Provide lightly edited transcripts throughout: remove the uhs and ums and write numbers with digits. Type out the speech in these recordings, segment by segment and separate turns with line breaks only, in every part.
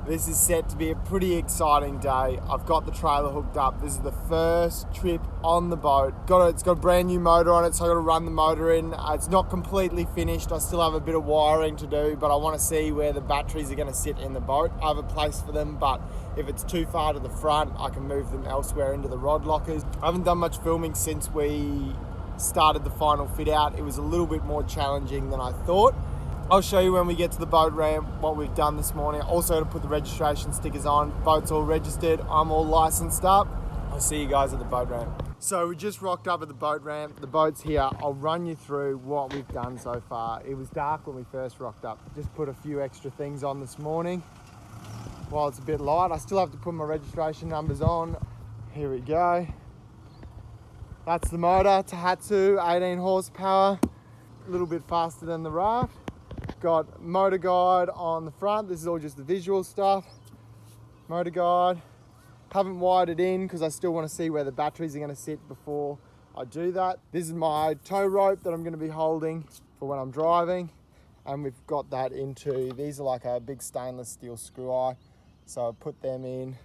This is set to be a pretty exciting day. I've got the trailer hooked up. This is the first trip on the boat. It's got a brand new motor on it, so I've got to run the motor in. It's not completely finished. I still have a bit of wiring to do, but I want to see where the batteries are going to sit in the boat. I have a place for them, but if it's too far to the front, I can move them elsewhere into the rod lockers. I haven't done much filming since we started the final fit out. It was a little bit more challenging than I thought. I'll show you when we get to the boat ramp what we've done this morning. Also to put the registration stickers on. Boat's all registered. I'm all licensed up. I'll see you guys at the boat ramp. So we just rocked up at the boat ramp. The boat's here. I'll run you through what we've done so far. It was dark when we first rocked up. Just put a few extra things on this morning while it's a bit light. I still have to put my registration numbers on. Here we go. That's the motor. Tohatsu, 18 horsepower. A little bit faster than the raft. Got motor guide on the front. This is all just the visual stuff. Motor guide. Haven't wired it in because I still want to see where the batteries are going to sit before I do that. This is my tow rope that I'm going to be holding for when I'm driving. And we've got that into, these are like a big stainless steel screw eye. So I put them in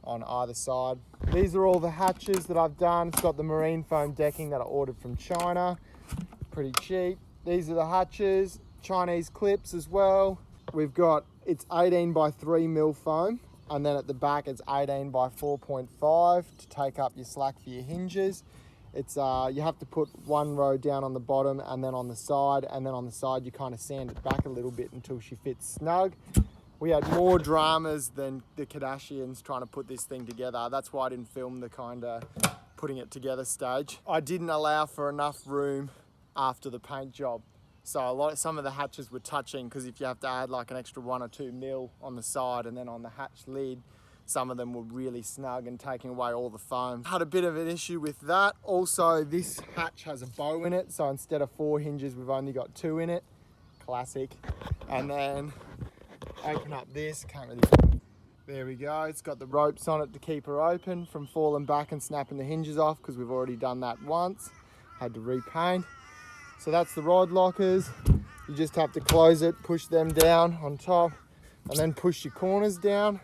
on either side. These are all the hatches that I've done. It's got the marine foam decking that I ordered from China. Pretty cheap. These are the hatches. Chinese clips as well. We've got, it's 18 by 3 mil foam, and then at the back it's 18 by 4.5 to take up your slack for your hinges. It's you have to put one row down on the bottom and then on the side, and then on the side you kind of sand it back a little bit until she fits snug. We had more dramas than the Kardashians trying to put this thing together. That's why I didn't film the kind of putting it together stage. I didn't allow for enough room after the paint job. So some of the hatches were touching, because if you have to add like an extra 1 or 2 mil on the side and then on the hatch lid, some of them were really snug and taking away all the foam. Had a bit of an issue with that. Also, this hatch has a bow in it, so instead of 4 hinges, we've only got 2 in it. Classic. And then open up this, can't really, there we go. It's got the ropes on it to keep her open from falling back and snapping the hinges off, because we've already done that once. Had to repaint. So that's the rod lockers. You just have to close it, push them down on top, and then push your corners down.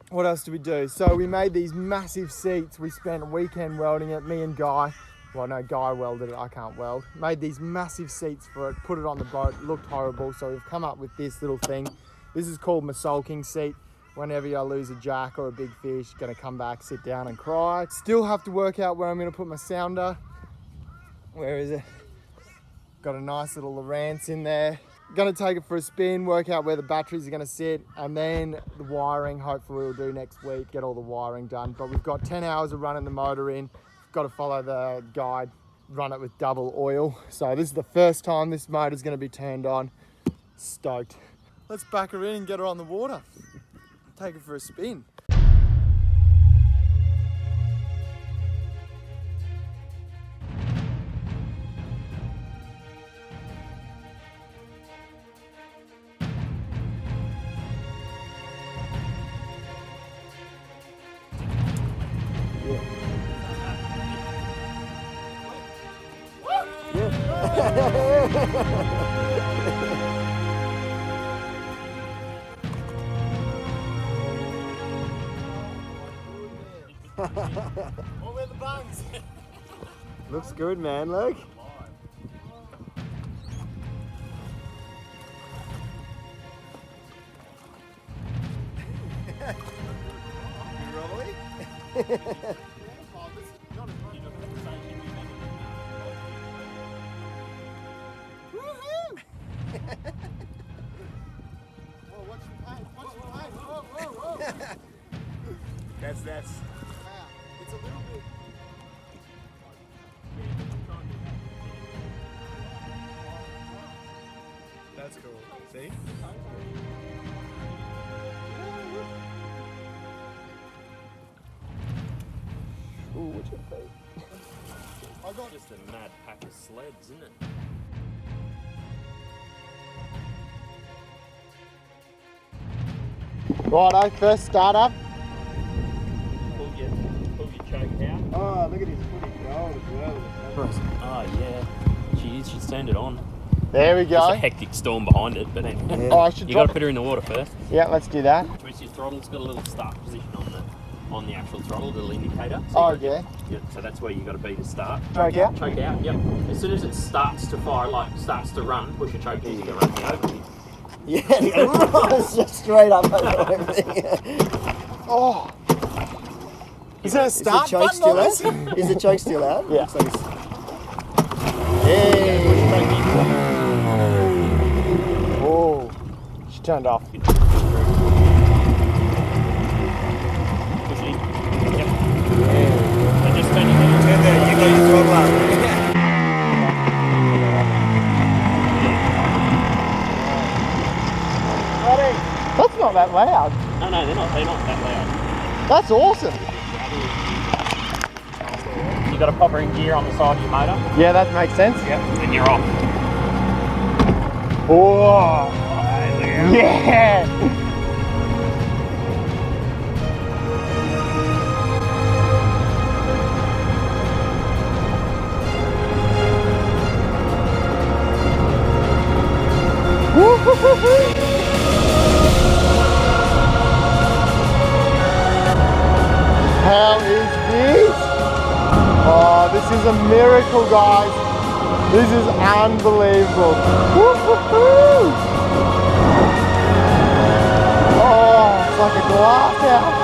What else do we do? So we made these massive seats. We spent a weekend welding it, me and Guy. Well, no, Guy welded it, I can't weld. Made these massive seats for it, put it on the boat, it looked horrible. So we've come up with this little thing. This is called my sulking seat. Whenever I lose a jack or a big fish, gonna come back, sit down and cry. Still have to work out where I'm gonna put my sounder. Where is it? Got a nice little Lowrance in there. Gonna take it for a spin, work out where the batteries are gonna sit, and then the wiring, hopefully we'll do next week, get all the wiring done. But we've got 10 hours of running the motor in. Got to follow the guide, run it with double oil. So this is the first time this motor's gonna be turned on. Stoked. Let's back her in and get her on the water. Take her for a spin.
All in the bungs.
Looks good, man, look.
That's.
It's a little bit.
That's cool. See?
Ooh, what's your face?
I got just a mad pack of sleds, isn't it?
Righto, first startup.
Pull your choke out.
Oh, look at his footy gold as well.
Oh yeah. Jeez, she's turned it on.
There we
There's a
go.
hectic storm behind it, but anyway.
Oh, I should
You got
drop
to put her in the water first.
Yeah, let's do that.
Twist your throttle. It's got a little start position on the actual throttle, little indicator. So
Oh,
you gotta-
yeah.
So that's where you got to be to start.
Choke out?
Choke out. Yep. As soon as it starts to fire, like starts to run, push your choke easy to run the over.
Yeah, it's just straight up over everything.
Oh. Is there a
Is the
start
choke
button
still
on this?
out? Is the choke still out?
Yeah.
Looks like it's...
Oh. She turned off.
Push it in. Yep. And just turn your head.
Turn there, you got your throttle up.
That's not that loud.
No, they're not that loud.
That's awesome.
You got a proper in gear on the side of your motor.
Yeah, that makes sense.
Yep. Then you're off.
Oh. Yeah. Woo-hoo-hoo-hoo. How is this? Oh, this is a miracle, guys. This is unbelievable. Woo-hoo-hoo. Oh, it's like a glass house.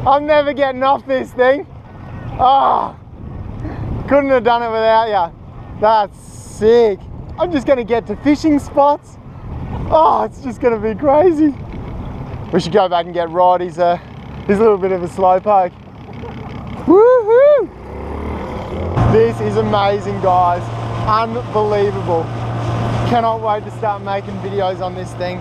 I'm never getting off this thing. Oh, couldn't have done it without you. That's sick. I'm just gonna get to fishing spots. Oh, it's just gonna be crazy. We should go back and get Rod. He's a little bit of a slowpoke. Woohoo! This is amazing, guys. Unbelievable. Cannot wait to start making videos on this thing.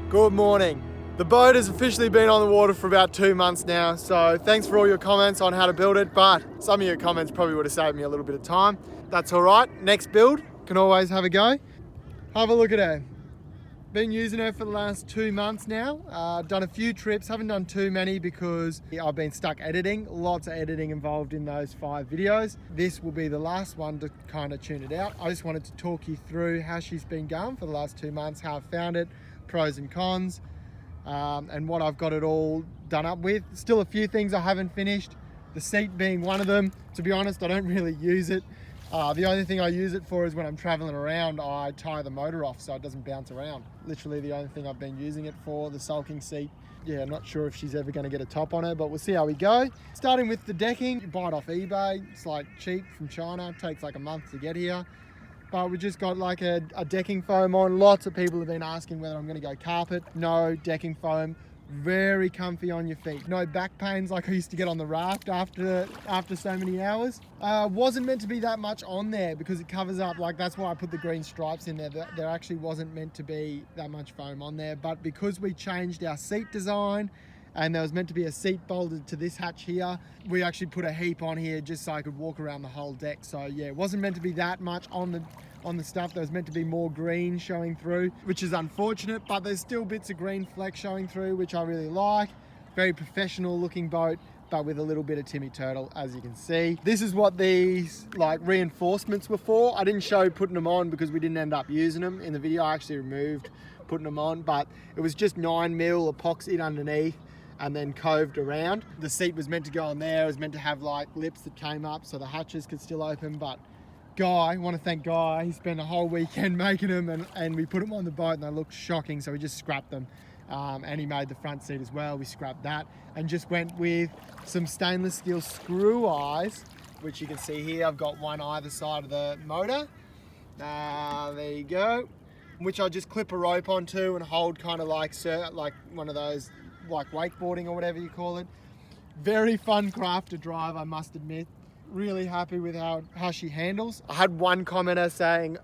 Good morning. The boat has officially been on the water for about 2 months now, so thanks for all your comments on how to build it, but some of your comments probably would have saved me a little bit of time. That's all right. Next build, can always have a go. Have a look at her. Been using her for the last 2 months now. Done a few trips, haven't done too many because I've been stuck editing. Lots of editing involved in those 5 videos. This will be the last one to kind of tune it out. I just wanted to talk you through how she's been going for the last 2 months, how I found it, pros and cons, and what I've got it all done up with. Still a few things I haven't finished, the seat being one of them. To be honest, I don't really use it. The only thing I use it for is when I'm traveling around, I tie the motor off so it doesn't bounce around. Literally the only thing I've been using it for, the sulking seat. Yeah, not sure if she's ever going to get a top on her, but we'll see how we go. Starting with the decking, you buy it off eBay. It's like cheap from China. It takes like a month to get here. But we just got like a decking foam on. Lots of people have been asking whether I'm going to go carpet. No, decking foam. Very comfy on your feet. No back pains like I used to get on the raft after so many hours. Wasn't meant to be that much on there because it covers up, like that's why I put the green stripes in there. There actually wasn't meant to be that much foam on there, but because we changed our seat design and there was meant to be a seat bolted to this hatch here, we actually put a heap on here just so I could walk around the whole deck. So yeah, it wasn't meant to be that much on the stuff. There was meant to be more green showing through, which is unfortunate, but there's still bits of green fleck showing through, which I really like. Very professional looking boat, but with a little bit of Timmy turtle, as you can see. This is what these like reinforcements were for. I didn't show putting them on because we didn't end up using them in the video. I actually removed putting them on, but it was just 9mm epoxied underneath and then coved around. The seat was meant to go on there. It was meant to have like lips that came up so the hatches could still open, but Guy, I want to thank Guy, he spent a whole weekend making them and we put them on the boat and they looked shocking, so we just scrapped them. And he made the front seat as well. We scrapped that and just went with some stainless steel screw eyes, which you can see here. I've got one either side of the motor. There you go. Which I just clip a rope onto and hold kind of like one of those like wakeboarding or whatever you call it. Very fun craft to drive, I must admit. Really happy with how she handles. I had one commenter saying,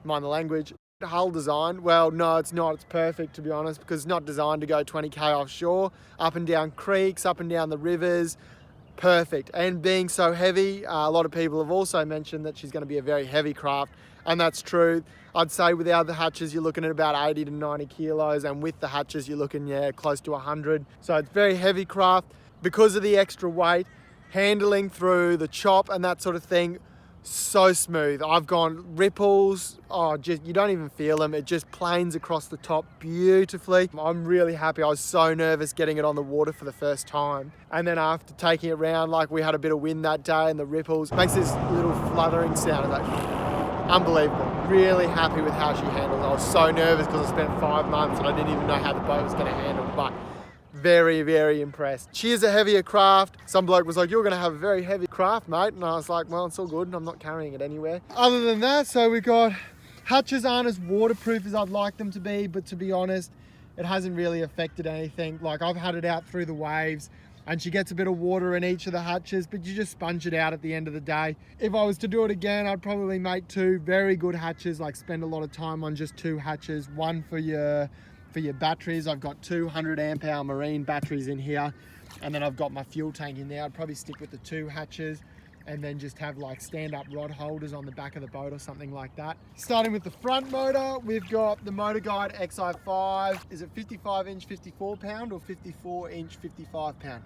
mind the language, hull design. Well, no, it's not. It's perfect, to be honest, because it's not designed to go 20k offshore, up and down creeks, up and down the rivers. Perfect. And being so heavy, a lot of people have also mentioned that she's going to be a very heavy craft, and that's true. I'd say without the hatches, you're looking at about 80 to 90 kilos, and with the hatches, you're looking, close to 100. So it's very heavy craft. Because of the extra weight, handling through the chop and that sort of thing, so smooth. I've gone ripples, you don't even feel them. It just planes across the top beautifully. I'm really happy. I was so nervous getting it on the water for the first time. And then after taking it around, like we had a bit of wind that day and the ripples, makes this little fluttering sound. Like, unbelievable. Really happy with how she handles. I was so nervous because I spent 5 months and I didn't even know how the boat was going to handle, but very, very impressed. She is a heavier craft. Some bloke was like, you're going to have a very heavy craft, mate. And I was like, well, it's all good. I'm not carrying it anywhere. Other than that, so we got hatches aren't as waterproof as I'd like them to be, but to be honest, it hasn't really affected anything. Like I've had it out through the waves and she gets a bit of water in each of the hatches, but you just sponge it out at the end of the day. If I was to do it again, I'd probably make 2 very good hatches, like spend a lot of time on just 2 hatches, one for your batteries. I've got 200 amp hour marine batteries in here, and then I've got my fuel tank in there. I'd probably stick with the 2 hatches and then just have like stand-up rod holders on the back of the boat or something like that. Starting with the front motor, we've got the Motor Guide XI5. Is it 55 inch 54 pound or 54 inch 55 pound?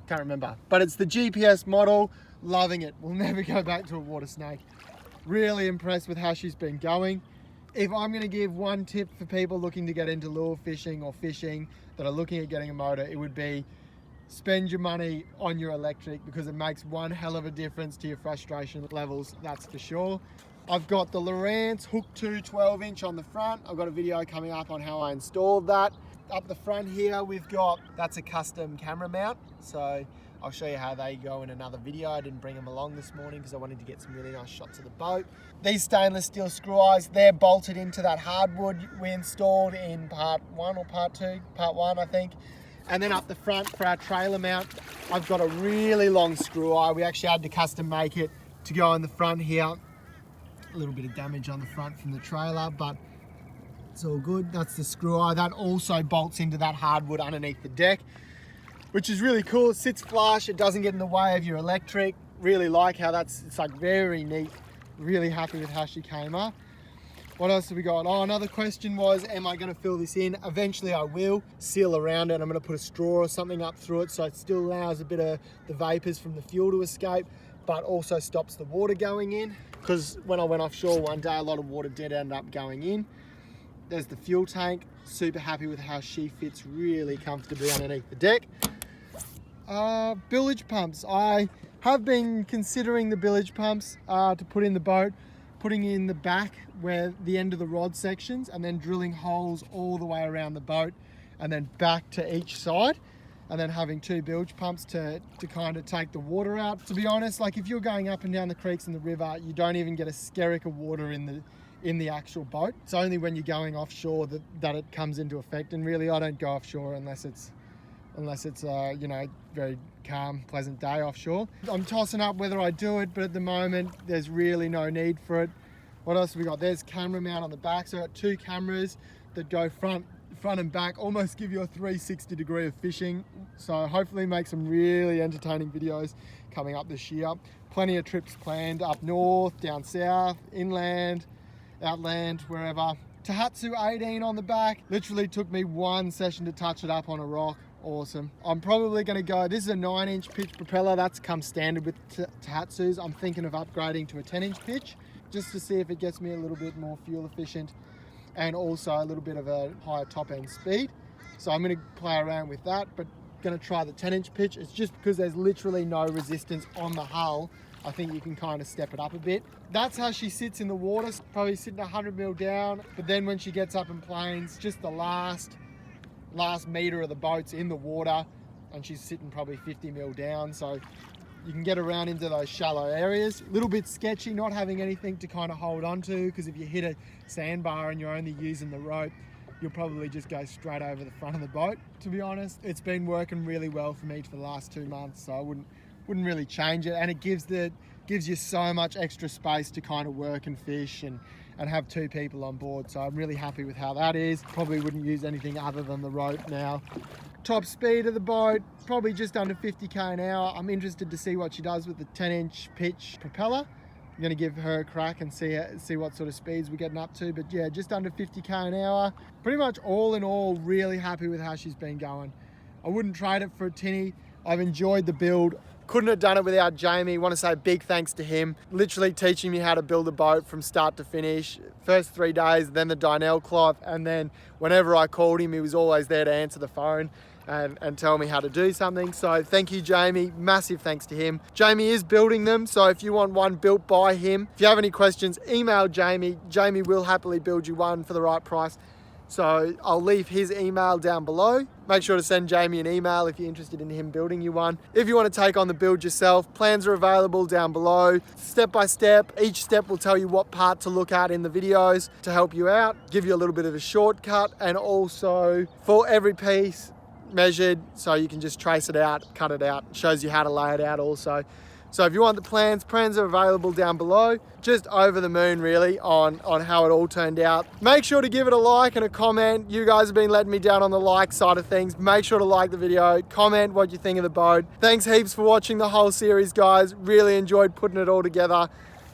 Can't remember, but it's the GPS model. Loving it. We'll never go back to a water snake. Really impressed with how she's been going. If I'm going to give one tip for people looking to get into lure fishing or fishing that are looking at getting a motor, it would be spend your money on your electric, because it makes one hell of a difference to your frustration levels, that's for sure. I've got the Lowrance Hook 2 12 inch on the front. I've got a video coming up on how I installed that. Up the front here, that's a custom camera mount. So I'll show you how they go in another video. I didn't bring them along this morning because I wanted to get some really nice shots of the boat. These stainless steel screw eyes, they're bolted into that hardwood we installed in part 1 or part 2? Part 1, I think. And then up the front for our trailer mount, I've got a really long screw eye. We actually had to custom make it to go in the front here. A little bit of damage on the front from the trailer, but it's all good. That's the screw eye. That also bolts into that hardwood underneath the deck, which is really cool. It sits flush. It doesn't get in the way of your electric. Really like how it's like very neat. Really happy with how she came up. What else have we got? Oh, another question was, am I going to fill this in? Eventually I will seal around it. I'm going to put a straw or something up through it so it still allows a bit of the vapors from the fuel to escape, but also stops the water going in. Because when I went offshore one day, a lot of water did end up going in. There's the fuel tank. Super happy with how she fits really comfortably underneath the deck. Bilge pumps. I Have been considering the bilge pumps to put in the boat, putting in the back where the end of the rod sections, and then drilling holes all the way around the boat and then back to each side, and then having 2 bilge pumps to kind of take the water out. To be honest, like if you're going up and down the creeks and the river, you don't even get a skerrick of water in the actual boat. It's only when you're going offshore that it comes into effect, and really I don't go offshore unless it's you know, very calm, pleasant day offshore. I'm tossing up whether I do it, but at the moment there's really no need for it. What else have we got? There's camera mount on the back, so I've got 2 cameras that go front and back, almost give you a 360 degree of fishing. So hopefully make some really entertaining videos coming up this year. Plenty of trips planned up north, down south, inland, outland, wherever. Tohatsu 18 on the back. Literally took me 1 session to touch it up on a rock. Awesome. I'm probably going to go, this is a 9-inch pitch propeller. That's come standard with Tohatsus. I'm thinking of upgrading to a 10-inch pitch just to see if it gets me a little bit more fuel efficient and also a little bit of a higher top end speed. So I'm going to play around with that, but going to try the 10-inch pitch. It's just because there's literally no resistance on the hull. I think you can kind of step it up a bit. That's how she sits in the water, probably sitting 100 mil down. But then when she gets up in planes, just the last meter of the boat's in the water, and she's sitting probably 50 mil down. So you can get around into those shallow areas. A little bit sketchy not having anything to kind of hold on to, because if you hit a sandbar and you're only using the rope, you'll probably just go straight over the front of the boat. To be honest, it's been working really well for me for the last 2 months, so I wouldn't really change it. And it gives you so much extra space to kind of work and fish and have 2 people on board. So I'm really happy with how that is. Probably wouldn't use anything other than the rope now. Top speed of the boat, probably just under 50k an hour. I'm interested to see what she does with the 10-inch pitch propeller. I'm going to give her a crack and see what sort of speeds we're getting up to. But yeah, just under 50k an hour. Pretty much all in all, really happy with how she's been going. I wouldn't trade it for a tinny. I've enjoyed the build. Couldn't have done it without Jamie. Want to say big thanks to him. Literally teaching me how to build a boat from start to finish. First 3 days, then the Dynel Cloth, and then whenever I called him, he was always there to answer the phone and tell me how to do something. So thank you, Jamie. Massive thanks to him. Jamie is building them, so if you want one built by him, if you have any questions, email Jamie. Jamie will happily build you one for the right price. So I'll leave his email down below. Make sure to send Jamie an email if you're interested in him building you one. If you want to take on the build yourself, plans are available down below. Step by step, each step will tell you what part to look at in the videos to help you out, give you a little bit of a shortcut, and also for every piece measured so you can just trace it out, cut it out. It shows you how to lay it out also. So if you want the plans are available down below. Just over the moon really on how it all turned out. Make sure to give it a like and a comment. You guys have been letting me down on the like side of things. Make sure to like the video, comment what you think of the boat. Thanks heaps for watching the whole series, guys. Really enjoyed putting it all together,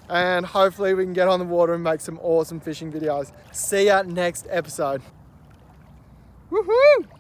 and hopefully we can get on the water and make some awesome fishing videos. See ya next episode. Woohoo!